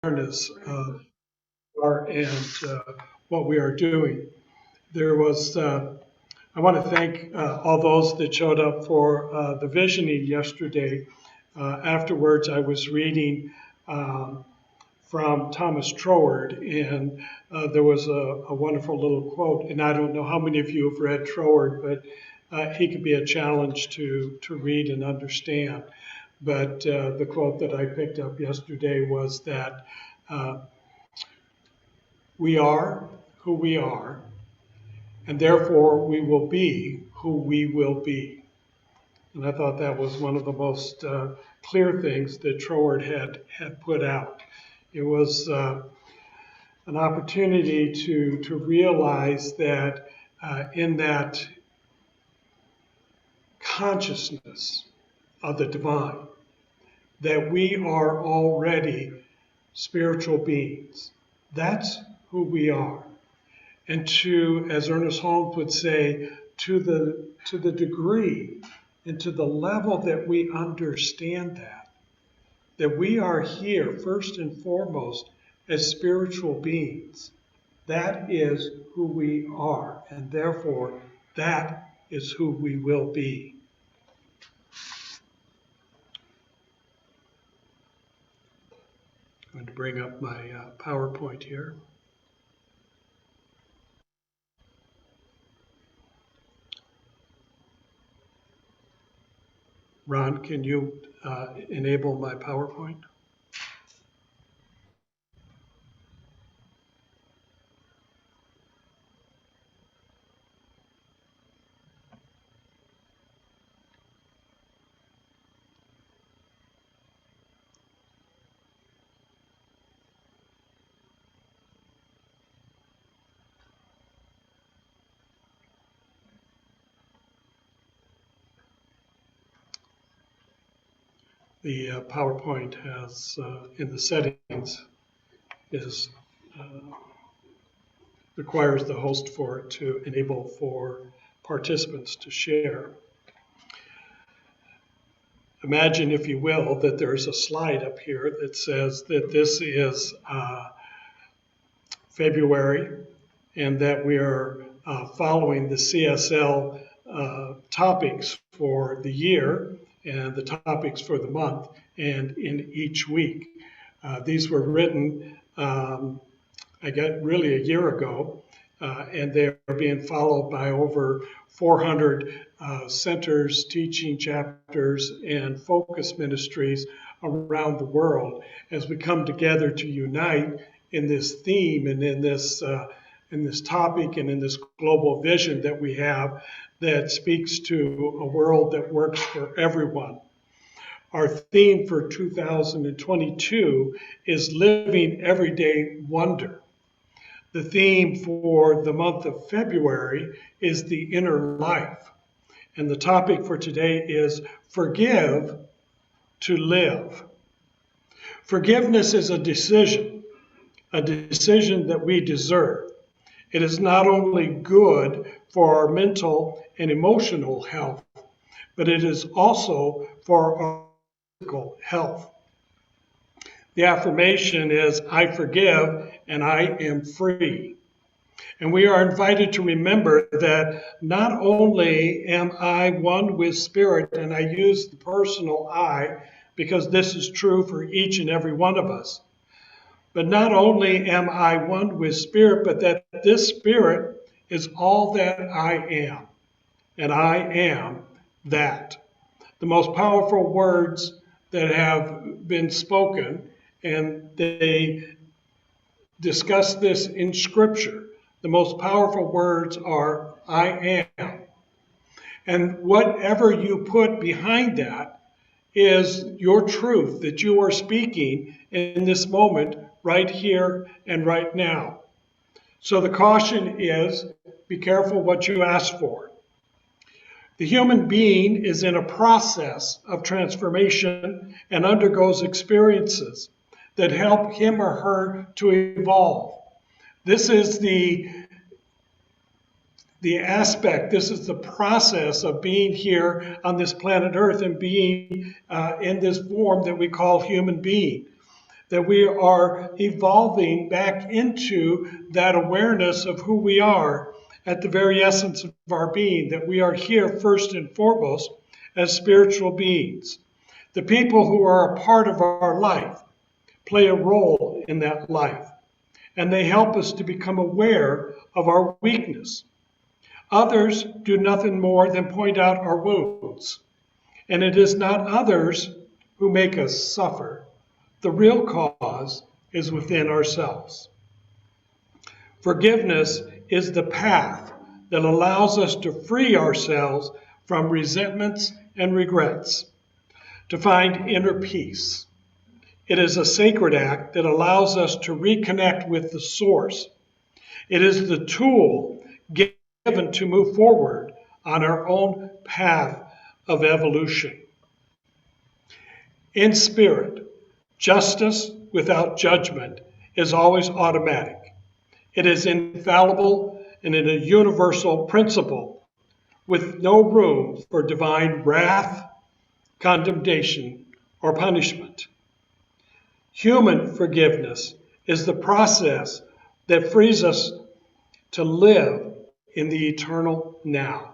awareness of what we are doing. There was, I want to thank all those that showed up for the visioning yesterday. Afterwards, I was reading from Thomas Troward, and there was a wonderful little quote. And I don't know how many of you have read Troward, but he could be a challenge to read and understand. But the quote that I picked up yesterday was that we are who we are, and therefore we will be who we will be. And I thought that was one of the most clear things that Troward had put out. It was an opportunity to realize that in that consciousness of the divine, that we are already spiritual beings. That's who we are. And to, as Ernest Holmes would say, to the degree and to the level that we understand that we are here first and foremost as spiritual beings. That is who we are, and therefore that is who we will be. I'm going to bring up my PowerPoint here. Ron, can you enable my PowerPoint? The PowerPoint has, in the settings, is requires the host for it to enable for participants to share. Imagine, if you will, that there's a slide up here that says that this is February and that we are following the CSL topics for the year and the topics for the month and in each week. These were written, I got really a year ago, and they are being followed by over 400 centers, teaching chapters, and focus ministries around the world as we come together to unite in this theme and in this topic and in this global vision that we have that speaks to a world that works for everyone. Our theme for 2022 is Living Everyday Wonder. The theme for the month of February is the inner life. And the topic for today is Forgive to Live. Forgiveness is a decision that we deserve. It is not only good for our mental and emotional health, but it is also for our physical health. The affirmation is, I forgive and I am free. And we are invited to remember that not only am I one with spirit, and I use the personal I because this is true for each and every one of us, but not only am I one with spirit, but that this spirit is all that I am, and I am that. The most powerful words that have been spoken, and they discuss this in Scripture. The most powerful words are, I am. And whatever you put behind that is your truth that you are speaking in this moment, right here and right now. So the caution is, be careful what you ask for. The human being is in a process of transformation and undergoes experiences that help him or her to evolve. This is the aspect, this is the process of being here on this planet Earth and being in this form that we call human being. that we are evolving back into that awareness of who we are at the very essence of our being, that we are here first and foremost as spiritual beings. The people who are a part of our life play a role in that life, and they help us to become aware of our weakness. Others do nothing more than point out our wounds, and it is not others who make us suffer. The real cause is within ourselves. Forgiveness is the path that allows us to free ourselves from resentments and regrets, to find inner peace. It is a sacred act that allows us to reconnect with the source. It is the tool given to move forward on our own path of evolution. In spirit, justice without judgment is always automatic. It is infallible and in a universal principle with no room for divine wrath, condemnation, or punishment. Human forgiveness is the process that frees us to live in the eternal now.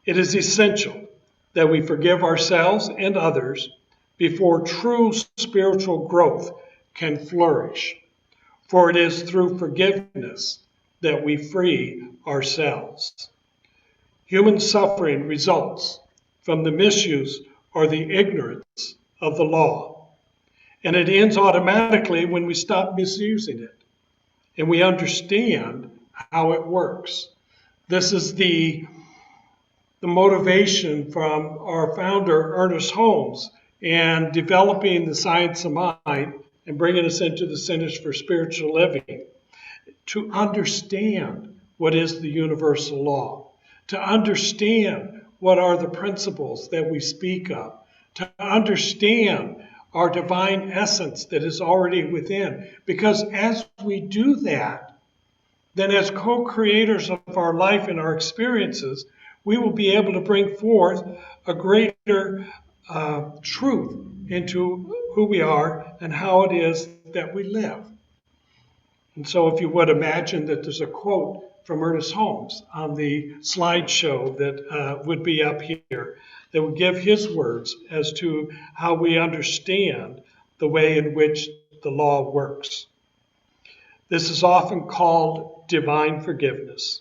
It is essential that we forgive ourselves and others before true spiritual growth can flourish. For it is through forgiveness that we free ourselves. Human suffering results from the misuse or the ignorance of the law. And it ends automatically when we stop misusing it and we understand how it works. This is the motivation from our founder, Ernest Holmes, and developing the science of mind and bringing us into the Centers for Spiritual Living to understand what is the universal law, to understand what are the principles that we speak of, to understand our divine essence that is already within. Because as we do that, then as co-creators of our life and our experiences, we will be able to bring forth a greater truth into who we are and how it is that we live. And so if you would imagine that there's a quote from Ernest Holmes on the slideshow that would be up here that would give his words as to how we understand the way in which the law works. This is often called divine forgiveness,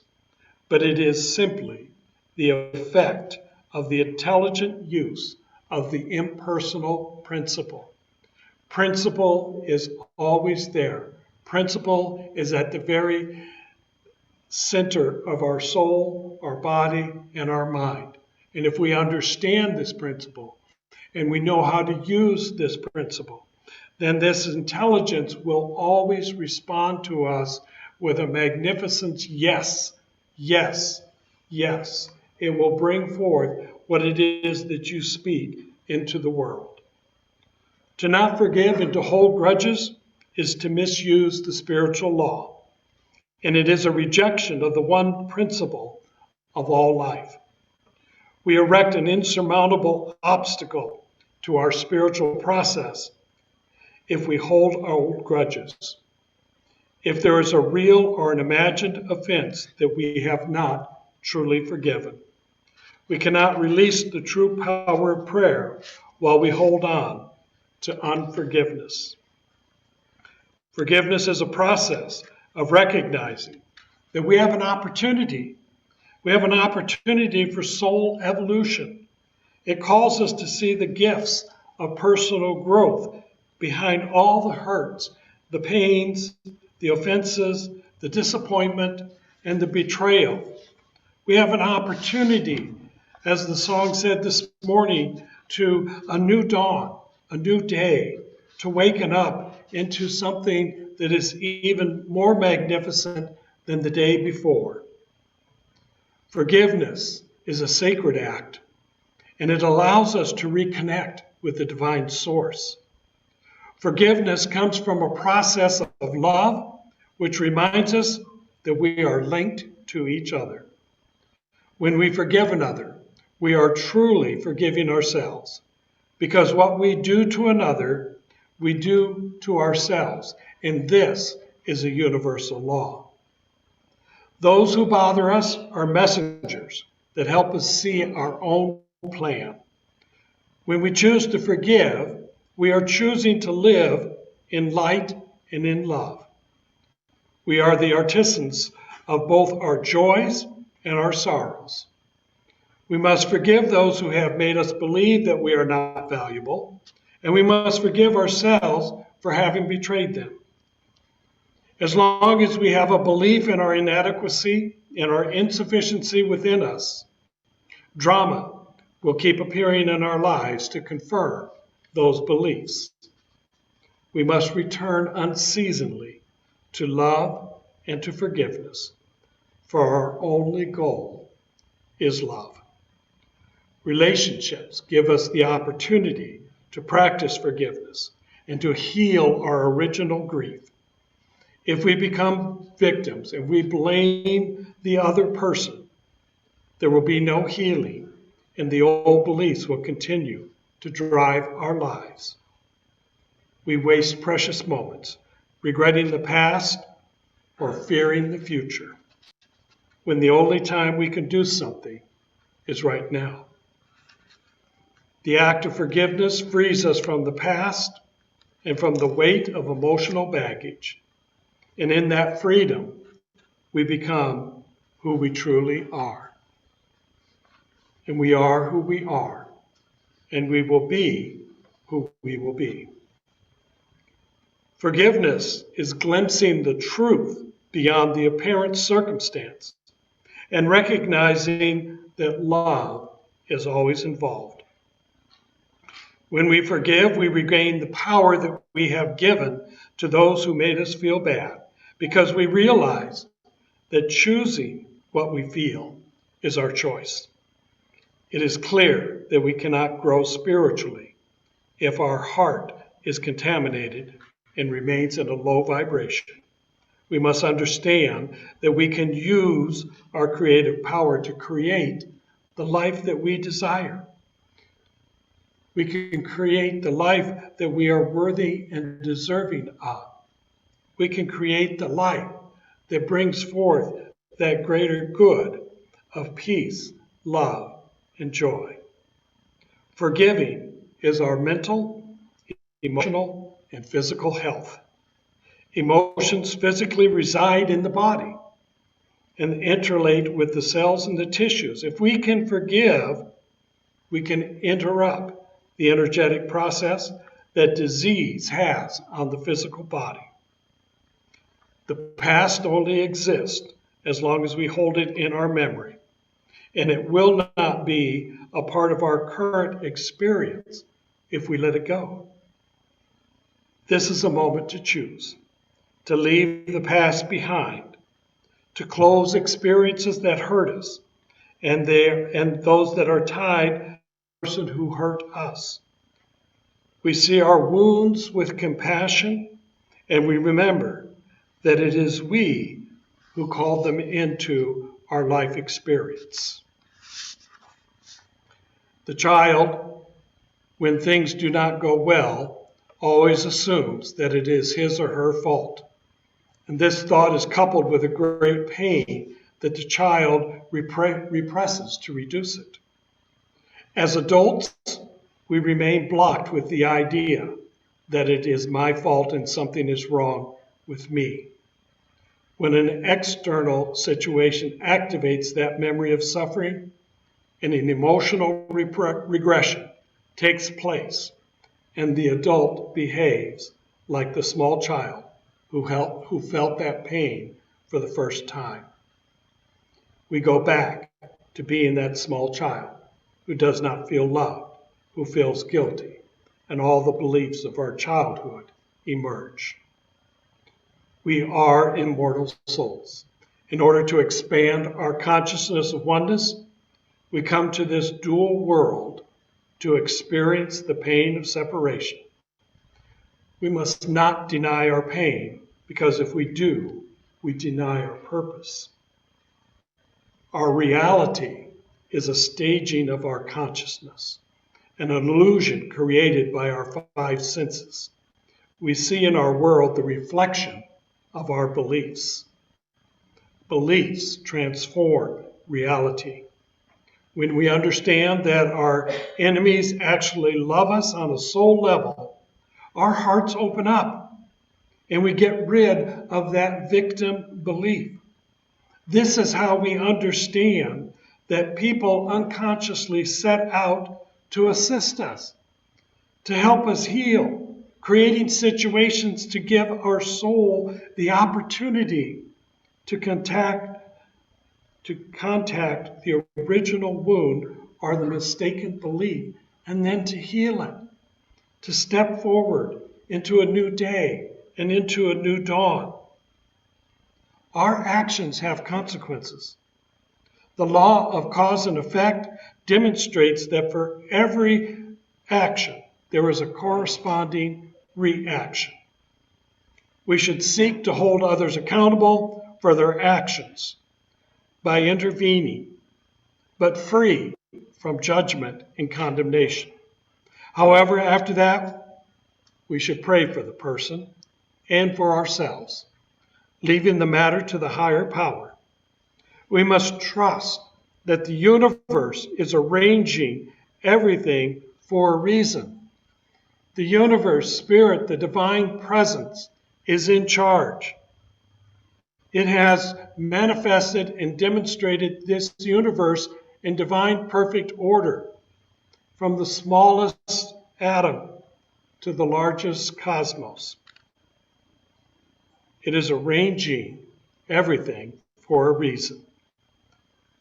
but it is simply the effect of the intelligent use of the impersonal principle. Principle is always there. Principle is at the very center of our soul, our body, and our mind. And if we understand this principle and we know how to use this principle, then this intelligence will always respond to us with a magnificent yes, yes, yes. It will bring forth what it is that you speak into the world. To not forgive and to hold grudges is to misuse the spiritual law, and it is a rejection of the one principle of all life. We erect an insurmountable obstacle to our spiritual process if we hold our old grudges. If there is a real or an imagined offense that we have not truly forgiven, we cannot release the true power of prayer while we hold on to unforgiveness. Forgiveness is a process of recognizing that we have an opportunity. We have an opportunity for soul evolution. It calls us to see the gifts of personal growth behind all the hurts, the pains, the offenses, the disappointment, and the betrayal. We have an opportunity, as the song said this morning, to a new dawn, a new day, to waken up into something that is even more magnificent than the day before. Forgiveness is a sacred act, and it allows us to reconnect with the divine source. Forgiveness comes from a process of love, which reminds us that we are linked to each other. When we forgive another, we are truly forgiving ourselves, because what we do to another, we do to ourselves, and this is a universal law. Those who bother us are messengers that help us see our own plan. When we choose to forgive, we are choosing to live in light and in love. We are the artisans of both our joys and our sorrows. We must forgive those who have made us believe that we are not valuable, and we must forgive ourselves for having betrayed them. As long as we have a belief in our inadequacy and our insufficiency within us, drama will keep appearing in our lives to confirm those beliefs. We must return unceasingly to love and to forgiveness, for our only goal is love. Relationships give us the opportunity to practice forgiveness and to heal our original grief. If we become victims and we blame the other person, there will be no healing, and the old beliefs will continue to drive our lives. We waste precious moments regretting the past or fearing the future, when the only time we can do something is right now. The act of forgiveness frees us from the past and from the weight of emotional baggage. And in that freedom, we become who we truly are. And we are who we are, and we will be who we will be. Forgiveness is glimpsing the truth beyond the apparent circumstance and recognizing that love is always involved. When we forgive, we regain the power that we have given to those who made us feel bad, because we realize that choosing what we feel is our choice. It is clear that we cannot grow spiritually if our heart is contaminated and remains in a low vibration. We must understand that we can use our creative power to create the life that we desire. We can create the life that we are worthy and deserving of. We can create the life that brings forth that greater good of peace, love, and joy. Forgiving is our mental, emotional, and physical health. Emotions physically reside in the body and interrelate with the cells and the tissues. If we can forgive, we can interrupt the energetic process that disease has on the physical body. The past only exists as long as we hold it in our memory, and it will not be a part of our current experience if we let it go. This is a moment to choose, to leave the past behind, to close experiences that hurt us and those that are tied to the person who hurt us. We see our wounds with compassion, and we remember that it is we who called them into our life experience. The child, when things do not go well, always assumes that it is his or her fault. And this thought is coupled with a great pain that the child represses to reduce it. As adults, we remain blocked with the idea that it is my fault and something is wrong with me. When an external situation activates that memory of suffering, and an emotional regression takes place, and the adult behaves like the small child who felt that pain for the first time. We go back to being that small child who does not feel loved, who feels guilty, and all the beliefs of our childhood emerge. We are immortal souls. In order to expand our consciousness of oneness, we come to this dual world to experience the pain of separation. We must not deny our pain, because if we do, we deny our purpose. Our reality is a staging of our consciousness, an illusion created by our five senses. we see in our world the reflection of our beliefs. Beliefs transform reality. When we understand that our enemies actually love us on a soul level, our hearts open up and we get rid of that victim belief. This is how we understand that people unconsciously set out to assist us, to help us heal, creating situations to give our soul the opportunity to contact the original wound or the mistaken belief, and then to heal it, to step forward into a new day and into a new dawn. Our actions have consequences. The law of cause and effect demonstrates that for every action, there is a corresponding reaction. We should seek to hold others accountable for their actions by intervening, but free from judgment and condemnation. However, after that, we should pray for the person and for ourselves, leaving the matter to the higher power. We must trust that the universe is arranging everything for a reason. The universe, spirit, the divine presence is in charge. It has manifested and demonstrated this universe in divine perfect order, from the smallest atom to the largest cosmos. It is arranging everything for a reason.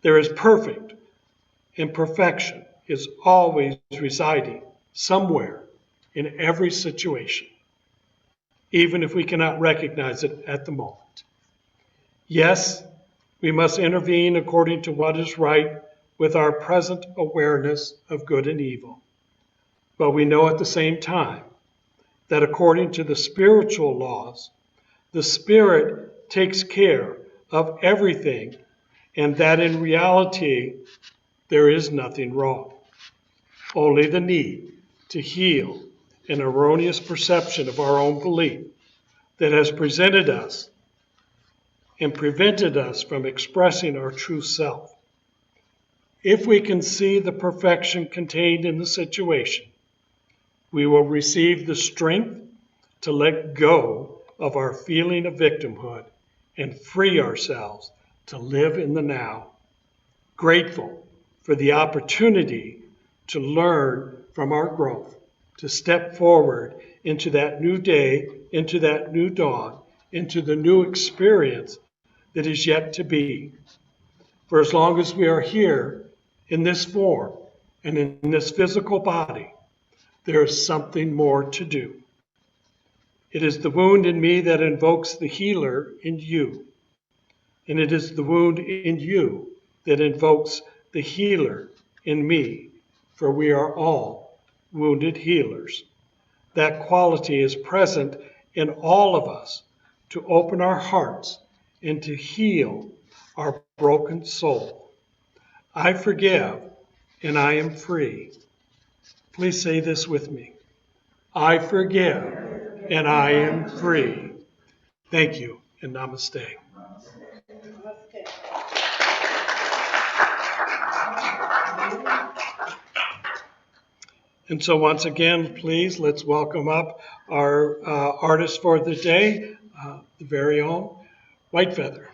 There is perfect, and perfection is always residing somewhere in every situation, even if we cannot recognize it at the moment. Yes, we must intervene according to what is right with our present awareness of good and evil. But we know at the same time that according to the spiritual laws, the Spirit takes care of everything, and that in reality, there is nothing wrong. Only the need to heal an erroneous perception of our own belief that has presented us and prevented us from expressing our true self. If we can see the perfection contained in the situation, we will receive the strength to let go of our feeling of victimhood and free ourselves to live in the now, grateful for the opportunity to learn from our growth, to step forward into that new day, into that new dawn, into the new experience that is yet to be. For as long as we are here in this form and in this physical body, there is something more to do. It is the wound in me that invokes the healer in you. And it is the wound in you that invokes the healer in me, for we are all wounded healers. That quality is present in all of us to open our hearts and to heal our broken soul. I forgive and I am free. Please say this with me. I forgive and I am free. Thank you and namaste. And so once again, please, let's welcome up our artist for the day, the very own White Feather.